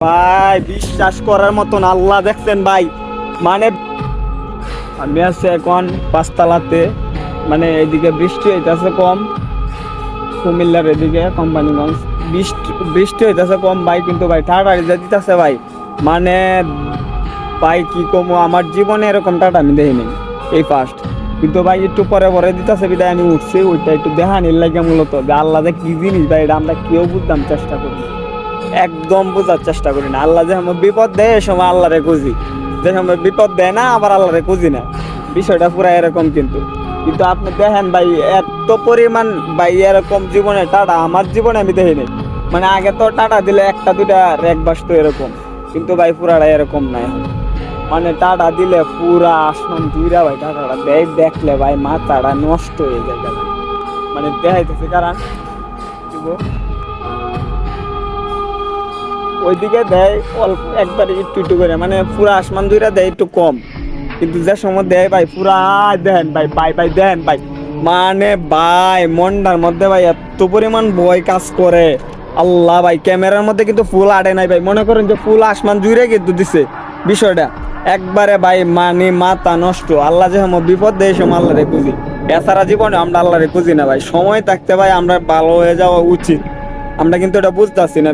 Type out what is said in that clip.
ভাই বিশ্বাস করার মতন আল্লাহ দেখছেন ভাই। মানে আমি আছি এখন পাঁচতলাতে, মানে এদিকে বৃষ্টি হইতেছে কম, কুমিল্লার এদিকে কোম্পানিগঞ্জ বৃষ্টি বৃষ্টি হইতেছে কম ভাই, কিন্তু ভাই ঠাডা দিতেছে ভাই। মানে ভাই কি কমো, আমার জীবনে এরকম টাটা আমি দেখিনি, এই ফার্স্ট। কিন্তু ভাই একটু পরে পরে দিতেছে বিদায় আমি উঠছি, ওইটা একটু দেখা নিল লাগে মূলত যে আল্লাহ যে কি জিনিস ভাই, এটা আমরা কেউ বুঝতাম চেষ্টা করি না, একদম বোঝার চেষ্টা করি না। আল্লাহ যে আমার বিপদ দেয় এ সময় আল্লাহরে খুঁজি, যে সময় বিপদ দেয় না আবার আল্লাহরে খুঁজি না, বিষয়টা পুরো এরকম। কিন্তু কিন্তু আপনি দেখেন ভাই, এত পরিমাণ ভাই এরকম জীবনে টাটা আমার জীবনে আমি দেখিনি। মানে আগে তো টাটা দিলে একটা দুইটা র্যাক বাসতো এরকম, কিন্তু ভাই পুরাটা এরকম নাই। মানে টাটা দিলে পুরা আসমান দুইরা ভাই টাটাটা দেয়, দেখলে ভাই মাথাটা নষ্ট হয়ে যায় ভাই। মানে দেখাইতেছে কারণ ওইদিকে দেয় অল্প একবারে একটু একটু করে, মানে পুরা আসমান দুইরা দেয় একটু কম, কিন্তু যে সময় দেয় ভাই পুরা দেন ভাই ভাই ভাই দেন ভাই। মানে ভাই মনটার মধ্যে ভাই এত পরিমাণ ভয় কাজ করে। আল্লাহ ভাই ক্যামেরার মধ্যে কিন্তু ফুল আড়ে নাই ভাই, মনে করেন যে ফুল আসমান জুড়ে কিন্তু দিছে বিষয়টা একবারে ভাই, মানে মাথা নষ্ট। আল্লাহ যে আমার বিপদ দেয় সময় আল্লাহরে খুঁজি, এছাড়া জীবনে আমরা আল্লাহরে খুঁজি না ভাই। সময় থাকতে ভাই আমরা ভালো হয়ে যাওয়া উচিত, আমরা কিন্তু এটা বুঝতেছি না।